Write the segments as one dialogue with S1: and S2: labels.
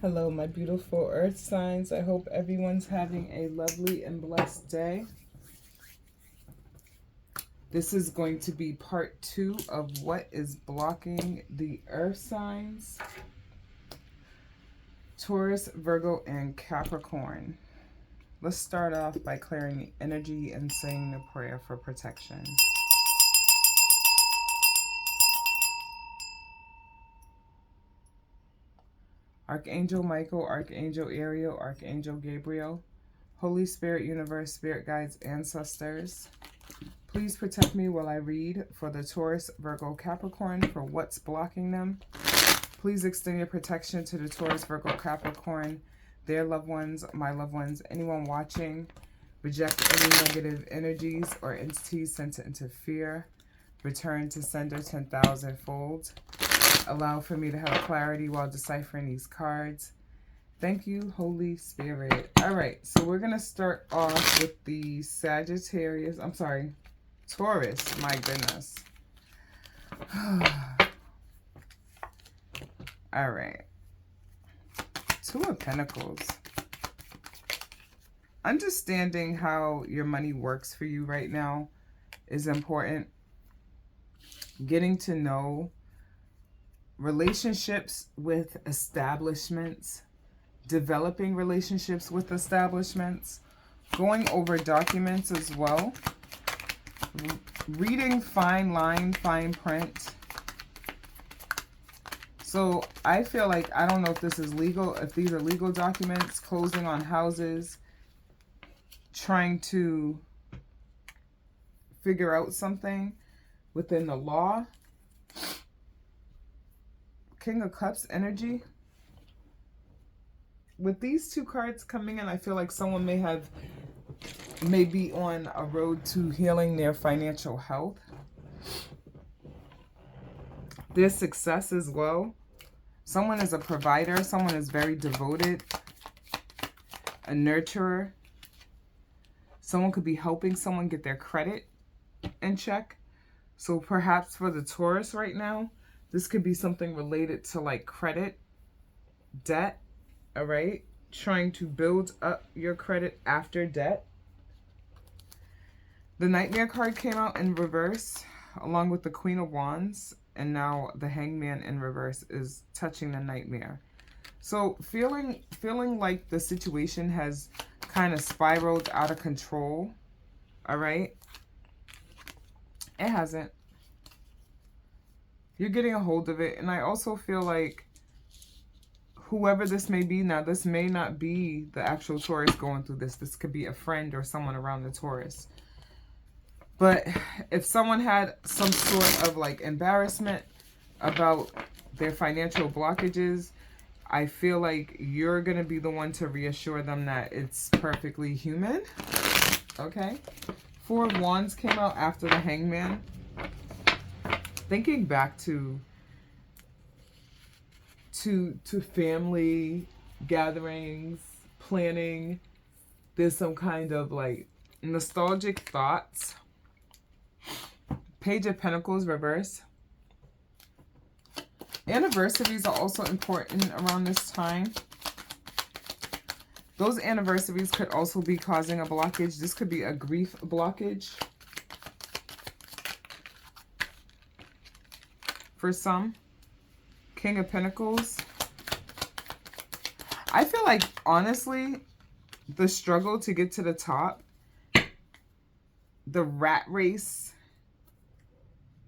S1: Hello, my beautiful earth signs. I hope everyone's having a lovely and blessed day. This is going to be part 2 of what is blocking the earth signs. Taurus, Virgo, and Capricorn. Let's start off by clearing the energy and saying the prayer for protection. Archangel Michael, Archangel Ariel, Archangel Gabriel, Holy Spirit, Universe, Spirit Guides, Ancestors, please protect me while I read for the Taurus, Virgo, Capricorn for what's blocking them. Please extend your protection to the Taurus, Virgo, Capricorn, their loved ones, my loved ones, anyone watching. Reject any negative energies or entities sent to interfere. Return to sender 10,000-fold. Allow for me to have clarity while deciphering these cards. Thank you, Holy Spirit. All right, so we're going to start off with the Taurus. My goodness. All right. Two of Pentacles. Understanding how your money works for you right now is important. Getting to know relationships with establishments, developing relationships with establishments, going over documents as well, reading fine line, fine print. So I feel like, I don't know if this is legal, if these are legal documents, closing on houses, trying to figure out something within the law. King of Cups energy. With these two cards coming in, I feel like someone may be on a road to healing their financial health. Their success as well. Someone is a provider. Someone is very devoted. A nurturer. Someone could be helping someone get their credit in check. So perhaps for the Taurus right now, this could be something related to like credit, debt, all right? Trying to build up your credit after debt. The Nightmare card came out in reverse, along with the Queen of Wands, and now the Hangman in reverse is touching the Nightmare. So feeling like the situation has kind of spiraled out of control, all right? It hasn't. You're getting a hold of it. And I also feel like whoever this may be now, this may not be the actual Taurus going through this. This could be a friend or someone around the Taurus. But if someone had some sort of like embarrassment about their financial blockages, I feel like you're going to be the one to reassure them that it's perfectly human. Okay. Four of Wands came out after the Hangman. Thinking back to family gatherings, planning, there's some kind of like nostalgic thoughts. Page of Pentacles reverse. Anniversaries are also important around this time. Those anniversaries could also be causing a blockage. This could be a grief blockage for some. King of Pentacles. I feel like, honestly, the struggle to get to the top, the rat race,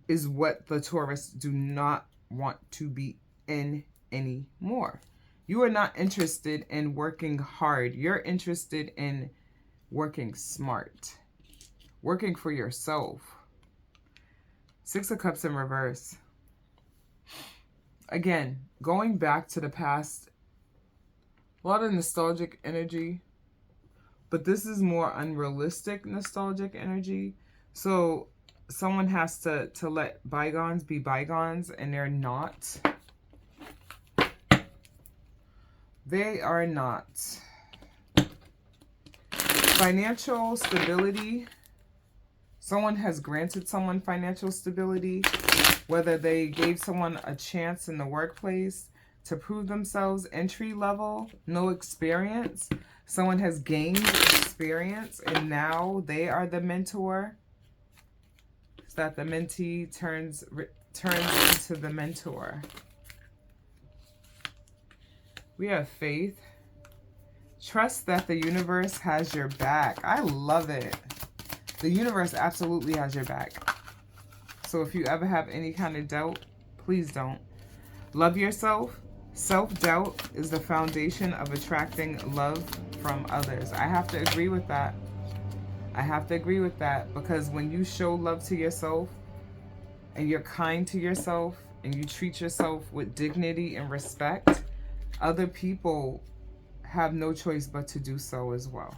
S1: is what the Taurus do not want to be in anymore. You are not interested in working hard. You're interested in working smart, working for yourself. Six of Cups in reverse. Again, going back to the past, a lot of nostalgic energy, but this is more unrealistic nostalgic energy. So someone has to let bygones be bygones, and they're not. They are not. Financial stability. Someone has granted someone financial stability, whether they gave someone a chance in the workplace, to prove themselves, entry level, no experience. Someone has gained experience and now they are the mentor. So that the mentee turns into the mentor. We have faith. Trust that the universe has your back. I love it. The universe absolutely has your back. So if you ever have any kind of doubt, please don't. Love yourself. Self-doubt is the foundation of attracting love from others. I have to agree with that. I have to agree with that, because when you show love to yourself and you're kind to yourself and you treat yourself with dignity and respect, other people have no choice but to do so as well.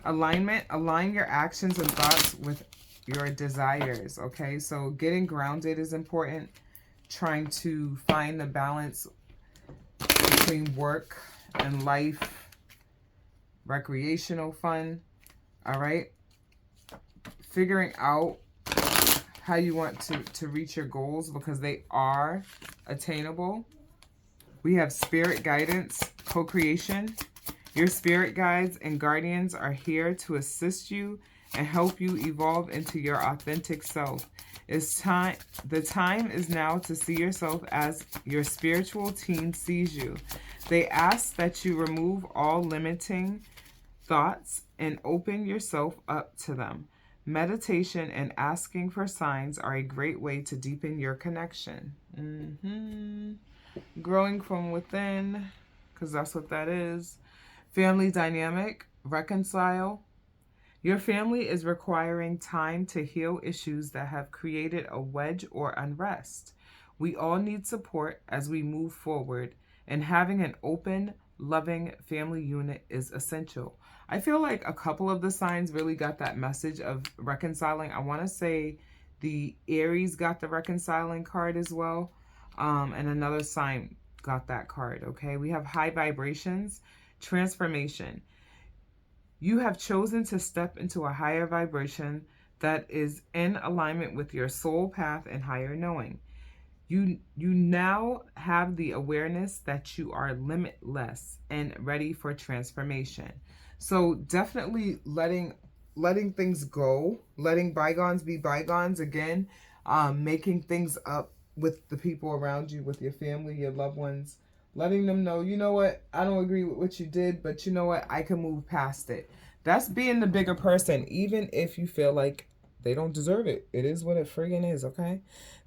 S1: Alignment. Align your actions and thoughts with your desires, okay? So getting grounded is important. Trying to find the balance between work and life, recreational fun, all right? Figuring out how you want to reach your goals, because they are attainable. We have spirit guidance, co-creation. Your spirit guides and guardians are here to assist you and help you evolve into your authentic self. It's time. The time is now to see yourself as your spiritual team sees you. They ask that you remove all limiting thoughts and open yourself up to them. Meditation and asking for signs are a great way to deepen your connection. Growing from within, because that's what that is. Family dynamic, reconcile. Your family is requiring time to heal issues that have created a wedge or unrest. We all need support as we move forward, and having an open, loving family unit is essential. I feel like a couple of the signs really got that message of reconciling. I want to say the Aries got the reconciling card as well, and another sign got that card, okay? We have high vibrations, transformation. You have chosen to step into a higher vibration that is in alignment with your soul path and higher knowing. You now have the awareness that you are limitless and ready for transformation. So definitely letting things go, letting bygones be bygones again, making things up with the people around you, with your family, your loved ones. Letting them know, you know what, I don't agree with what you did, but you know what, I can move past it. That's being the bigger person, even if you feel like they don't deserve it. It is what it friggin' is, okay?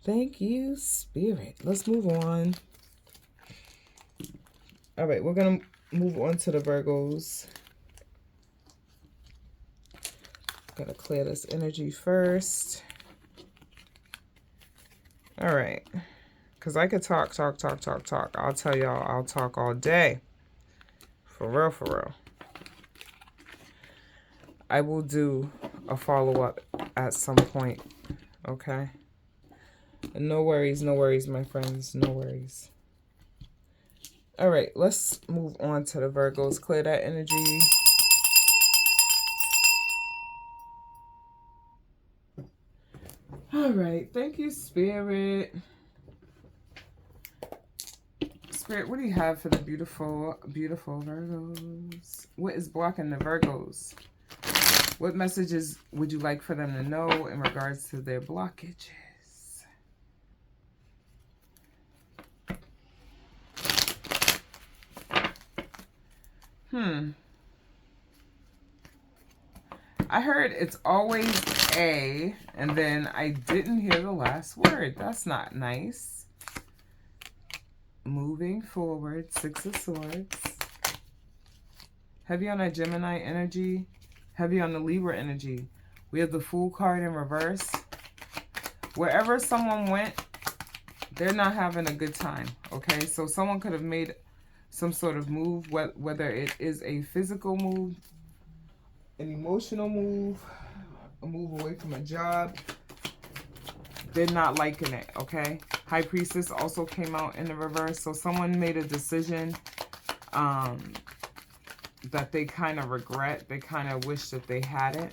S1: Thank you, Spirit. Let's move on. All right, we're going to move on to the Virgos. Going to clear this energy first. All right. Because I could talk. I'll tell y'all, I'll talk all day. For real, for real. I will do a follow-up at some point, okay? And no worries, my friends, no worries. All right, let's move on to the Virgos. Clear that energy. All right, thank you, Spirit. Spirit, what do you have for the beautiful, beautiful Virgos? What is blocking the Virgos? What messages would you like for them to know in regards to their blockages? I heard it's always A, and then I didn't hear the last word. That's not nice. Moving forward, Six of Swords. Heavy on that Gemini energy. Heavy on the Libra energy. We have the Fool card in reverse. Wherever someone went, they're not having a good time, okay? So someone could have made some sort of move, whether it is a physical move, an emotional move, a move away from a job. They're not liking it, okay? High Priestess also came out in the reverse. So someone made a decision that they kind of regret. They kind of wish that they hadn't.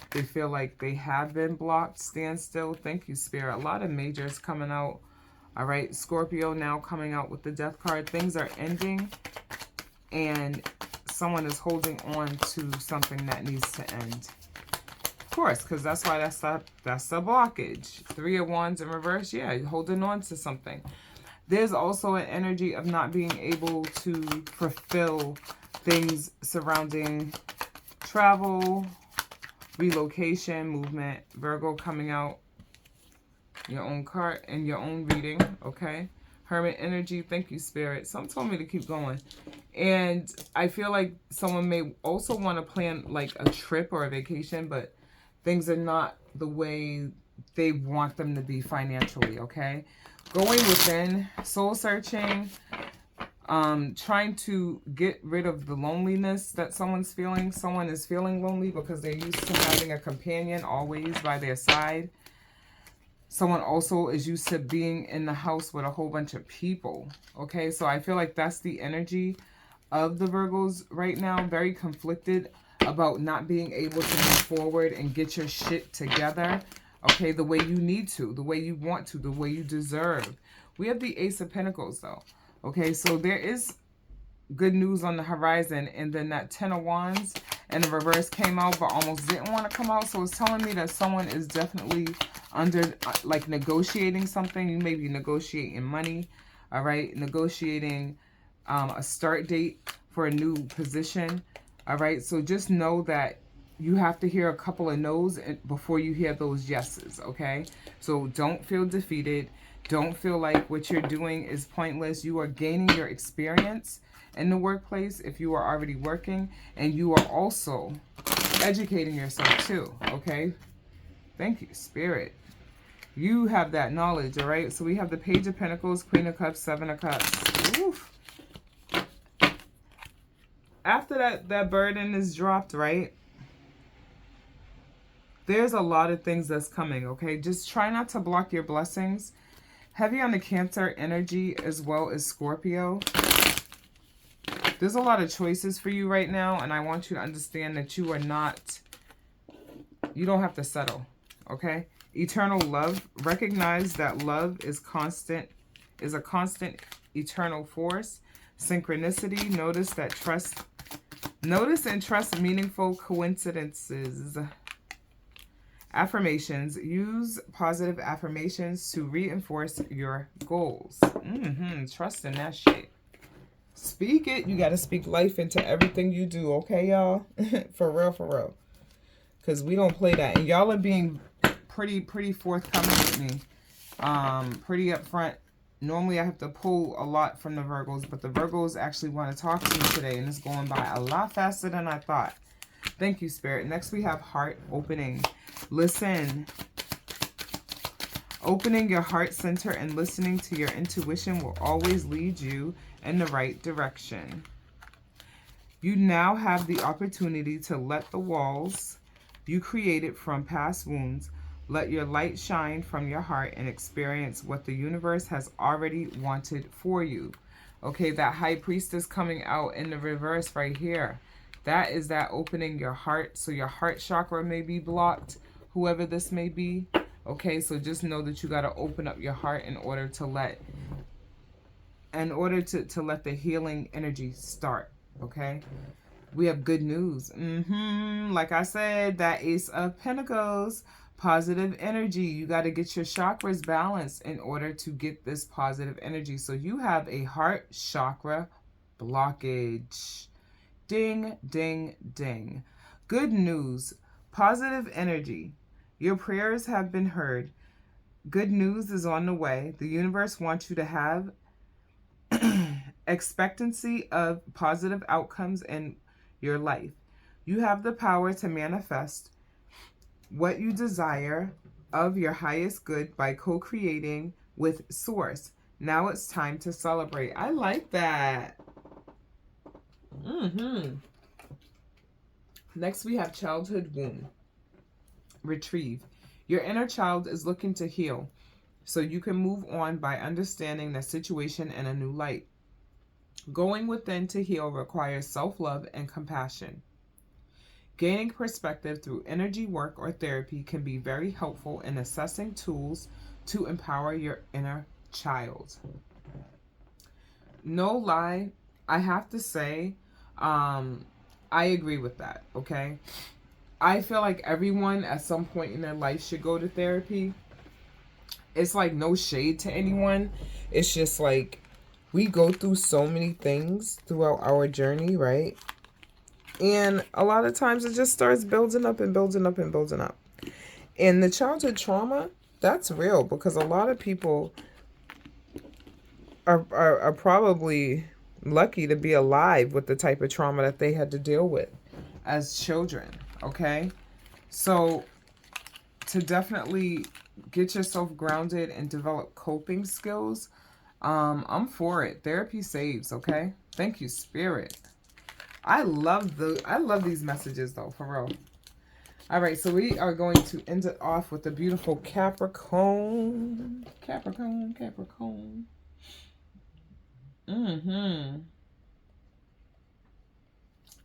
S1: They feel like they have been blocked. Stand still. Thank you, Spirit. A lot of majors coming out All right, Scorpio now coming out with the Death card. Things are ending and someone is holding on to something that needs to end. Of course, because that's why that's the blockage. 3 of Wands in reverse. Yeah, you're holding on to something. There's also an energy of not being able to fulfill things surrounding travel, relocation, movement. Virgo coming out. Your own card and your own reading. Okay. Hermit energy. Thank you, Spirit. Some told me to keep going. And I feel like someone may also want to plan like a trip or a vacation, but things are not the way they want them to be financially, okay? Going within, soul searching, trying to get rid of the loneliness that someone's feeling. Someone is feeling lonely because they're used to having a companion always by their side. Someone also is used to being in the house with a whole bunch of people, okay? So I feel like that's the energy of the Virgos right now. Very conflicted about not being able to move forward and get your shit together, okay, the way you need to, the way you want to, the way you deserve. We have the Ace of Pentacles, though, okay? So there is good news on the horizon, and then that 10 of Wands and the reverse came out but almost didn't want to come out. So it's telling me that someone is definitely under, like, negotiating something. You may be negotiating money, all right, negotiating a start date for a new position. All right, so just know that you have to hear a couple of no's before you hear those yeses, okay? So don't feel defeated. Don't feel like what you're doing is pointless. You are gaining your experience in the workplace if you are already working, and you are also educating yourself too, okay? Thank you, Spirit. You have that knowledge, all right? So we have the Page of Pentacles, Queen of Cups, 7 of Cups. Oof. After that burden is dropped, right? There's a lot of things that's coming, okay? Just try not to block your blessings. Heavy on the Cancer energy as well as Scorpio. There's a lot of choices for you right now, and I want you to understand that you are not, you don't have to settle, okay? Eternal love. Recognize that love is constant, is a constant eternal force. Synchronicity. Notice and trust meaningful coincidences. Affirmations. Use positive affirmations to reinforce your goals. Trust in that shit. Speak it. You got to speak life into everything you do, okay, y'all? For real, for real. Because we don't play that. And y'all are being pretty forthcoming with me. Pretty upfront. Normally I have to pull a lot from the Virgos, but the Virgos actually want to talk to me today, and it's going by a lot faster than I thought. Thank you, Spirit. Next we have heart opening. Listen. Opening your heart center and listening to your intuition will always lead you in the right direction. You now have the opportunity to let the walls you created from past wounds, let your light shine from your heart and experience what the universe has already wanted for you. Okay, that High Priestess coming out in the reverse right here. That is that opening your heart. So your heart chakra may be blocked, whoever this may be. Okay, so just know that you got to open up your heart in order to let the healing energy start. Okay, we have good news. Like I said, that Ace of Pentacles, positive energy. You got to get your chakras balanced in order to get this positive energy. So you have a heart chakra blockage. Ding, ding, ding. Good news. Positive energy. Your prayers have been heard. Good news is on the way. The universe wants you to have expectancy of positive outcomes in your life. You have the power to manifest what you desire of your highest good by co-creating with Source. Now it's time to celebrate. I like that. Next we have childhood wound. Retrieve. Your inner child is looking to heal, so you can move on by understanding the situation in a new light. Going within to heal requires self-love and compassion. Gaining perspective through energy work or therapy can be very helpful in assessing tools to empower your inner child. No lie, I have to say, I agree with that, okay? I feel like everyone at some point in their life should go to therapy. It's like no shade to anyone. It's just like we go through so many things throughout our journey, right? And a lot of times it just starts building up and building up and building up. And the childhood trauma, that's real, because a lot of people are probably lucky to be alive with the type of trauma that they had to deal with as children, okay? So to definitely get yourself grounded and develop coping skills, I'm for it. Therapy saves, okay? Thank you, Spirit. I love these messages though, for real. All right, so we are going to end it off with the beautiful Capricorn. Capricorn.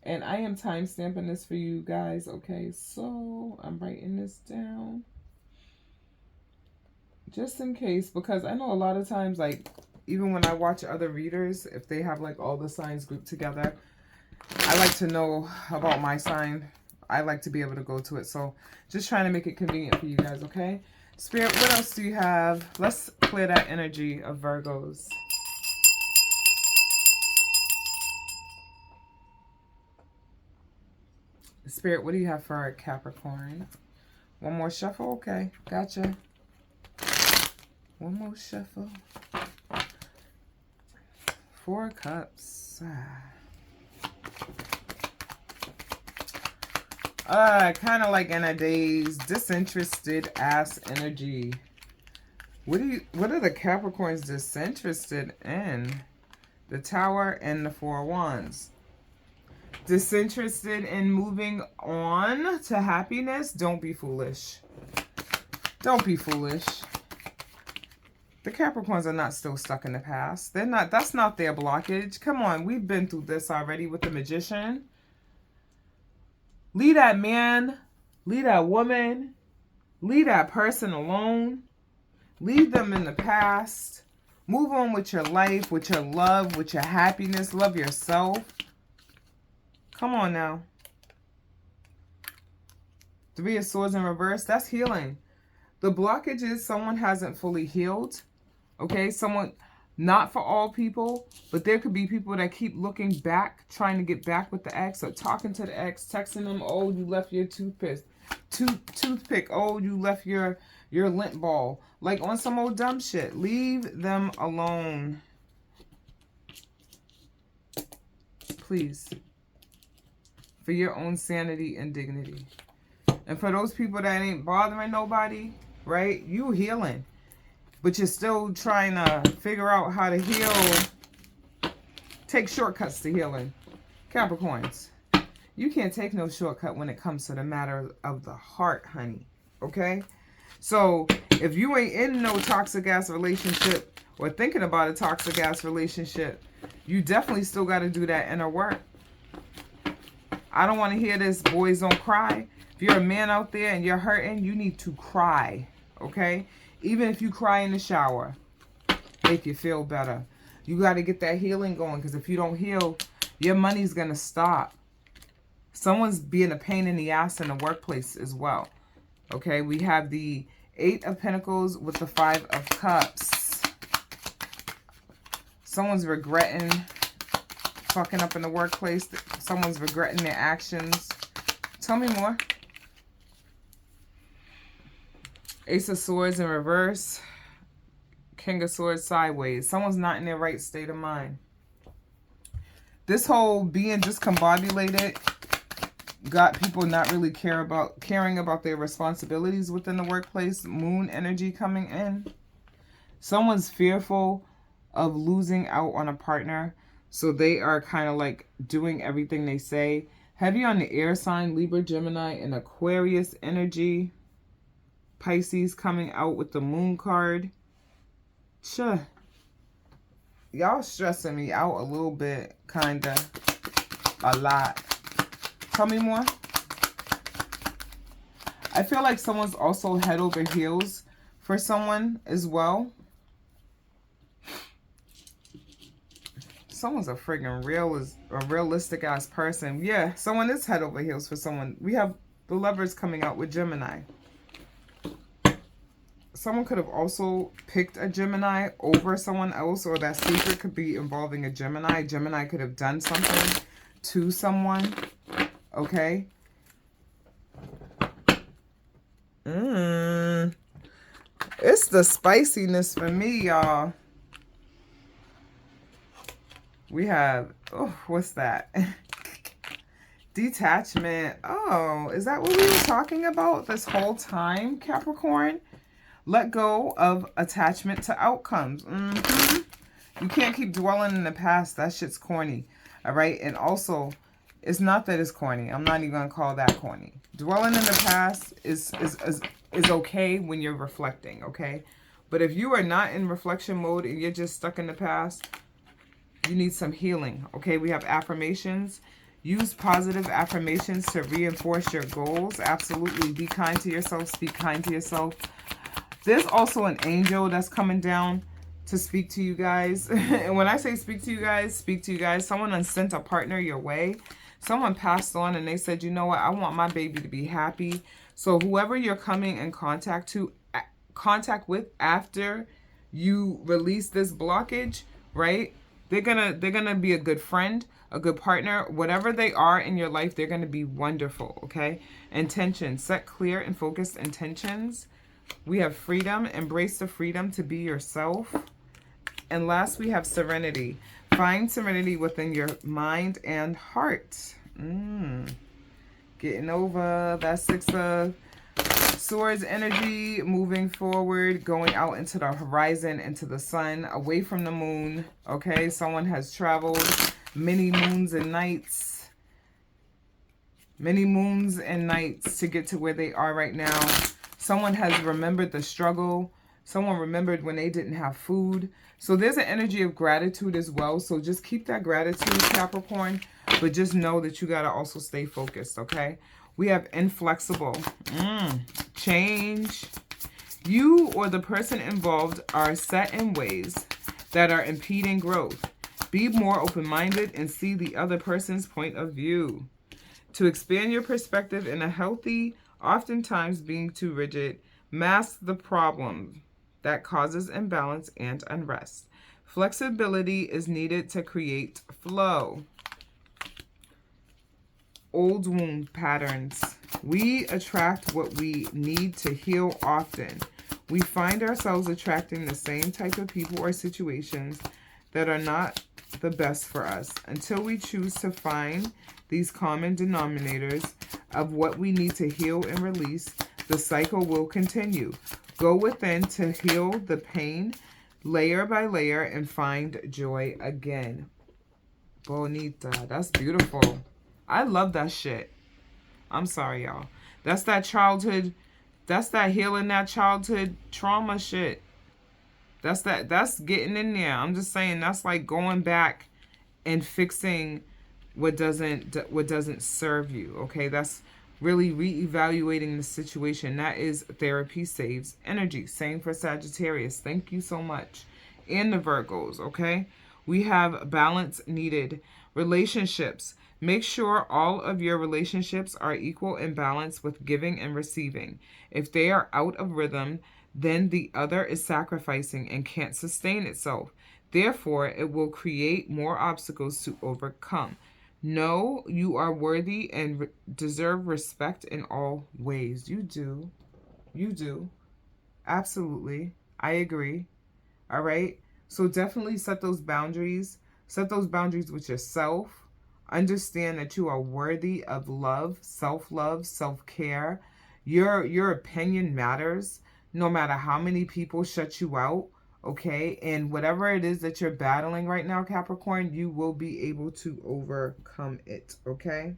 S1: And I am time stamping this for you guys, okay? So I'm writing this down just in case, because I know a lot of times, like, even when I watch other readers, if they have like all the signs grouped together, I like to know about my sign. I like to be able to go to it. So just trying to make it convenient for you guys, okay? Spirit, what else do you have? Let's clear that energy of Virgos. Spirit, what do you have for our Capricorn? One more shuffle? Okay, gotcha. One more shuffle. 4 cups. Kind of like in a daze, disinterested ass energy. What are the Capricorns disinterested in? The Tower and the 4 Wands. Disinterested in moving on to happiness? Don't be foolish. Don't be foolish. The Capricorns are not still stuck in the past. They're not. That's not their blockage. Come on, we've been through this already with the Magician. Leave that man, leave that woman, leave that person alone. Leave them in the past. Move on with your life, with your love, with your happiness. Love yourself. Come on now. 3 of Swords in reverse. That's healing. The blockage is someone hasn't fully healed. Okay, someone, not for all people, but there could be people that keep looking back, trying to get back with the ex, or talking to the ex, texting them, oh, you left your toothpick. Oh, you left your lint ball. Like on some old dumb shit. Leave them alone. Please. For your own sanity and dignity. And for those people that ain't bothering nobody, right? You healing. But you're still trying to figure out how to heal. Take shortcuts to healing. Capricorns. You can't take no shortcut when it comes to the matter of the heart, honey. Okay? So, if you ain't in no toxic ass relationship or thinking about a toxic ass relationship, you definitely still got to do that inner work. I don't want to hear this, boys don't cry. If you're a man out there and you're hurting, you need to cry. Okay? Even if you cry in the shower, make you feel better. You got to get that healing going, because if you don't heal, your money's going to stop. Someone's being a pain in the ass in the workplace as well. Okay, we have the 8 of Pentacles with the 5 of Cups. Someone's regretting fucking up in the workplace. Someone's regretting their actions. Tell me more. Ace of Swords in reverse. King of Swords sideways. Someone's not in their right state of mind. This whole being discombobulated got people not really caring about their responsibilities within the workplace. Moon energy coming in. Someone's fearful of losing out on a partner, so they are kind of like doing everything they say. Heavy on the air sign, Libra, Gemini, and Aquarius energy. Pisces coming out with the Moon card. Sure. Y'all stressing me out a little bit, kinda. A lot. Tell me more. I feel like someone's also head over heels for someone as well. Someone's a friggin' realistic ass person. Yeah, someone is head over heels for someone. We have the Lovers coming out with Gemini. Someone could have also picked a Gemini over someone else, or that secret could be involving a Gemini. Gemini could have done something to someone. Okay. It's the spiciness for me, y'all. We have, oh, what's that? Detachment. Oh, is that what we were talking about this whole time, Capricorn? Let go of attachment to outcomes. You can't keep dwelling in the past. That shit's corny. All right? And also, it's not that it's corny. I'm not even going to call that corny. Dwelling in the past is okay when you're reflecting, okay? But if you are not in reflection mode and you're just stuck in the past, you need some healing, okay? We have affirmations. Use positive affirmations to reinforce your goals. Absolutely. Be kind to yourself. Speak kind to yourself. There's also an angel that's coming down to speak to you guys. And when I say speak to you guys, someone sent a partner your way. Someone passed on and they said, you know what? I want my baby to be happy. So whoever you're coming in contact with after you release this blockage, right? They're gonna be a good friend, a good partner. Whatever they are in your life, they're gonna be wonderful, okay? Intentions. Set clear and focused intentions. We have freedom. Embrace the freedom to be yourself. And last, we have serenity. Find serenity within your mind and heart. Getting over that Six of Swords energy, moving forward, going out into the horizon, into the sun, away from the moon. Okay, someone has traveled many moons and nights. Many moons and nights to get to where they are right now. Someone has remembered the struggle. Someone remembered when they didn't have food. So there's an energy of gratitude as well. So just keep that gratitude, Capricorn. But just know that you got to also stay focused, okay? We have inflexible. Change. You or the person involved are set in ways that are impeding growth. Be more open-minded and see the other person's point of view. To expand your perspective in a healthy, oftentimes being too rigid, masks the problem that causes imbalance and unrest. Flexibility is needed to create flow. Old wound patterns. We attract what we need to heal often. We find ourselves attracting the same type of people or situations that are not the best for us. Until we choose to find these common denominators of what we need to heal and release, the cycle will continue. Go within to heal the pain layer by layer and find joy again. Bonita. That's beautiful. I love that shit. I'm sorry, y'all. That's that childhood. That's that healing that childhood trauma shit. That's getting in there. I'm just saying that's like going back and fixing what doesn't serve you. Okay, that's really reevaluating the situation. That is therapy saves energy. Same for Sagittarius. Thank you so much. And the Virgos. Okay, we have balance needed. Relationships. Make sure all of your relationships are equal in balance with giving and receiving. If they are out of rhythm, then the other is sacrificing and can't sustain itself. Therefore, it will create more obstacles to overcome. Know you are worthy and deserve respect in all ways. You do. You do. Absolutely. I agree. All right? So definitely set those boundaries. Set those boundaries with yourself. Understand that you are worthy of love, self-love, self-care. Your opinion matters no matter how many people shut you out, okay? And whatever it is that you're battling right now, Capricorn, you will be able to overcome it, okay?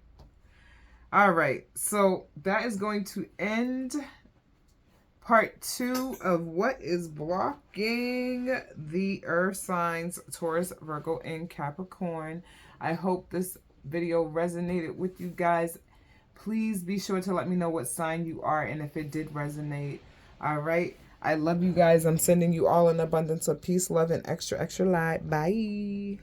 S1: All right, so that is going to end part 2 of what is blocking the earth signs, Taurus, Virgo, and Capricorn. I hope this video resonated with you guys. Please be sure to let me know what sign you are and if it did resonate. All right. I love you guys. I'm sending you all an abundance of peace, love, and extra, extra light. Bye.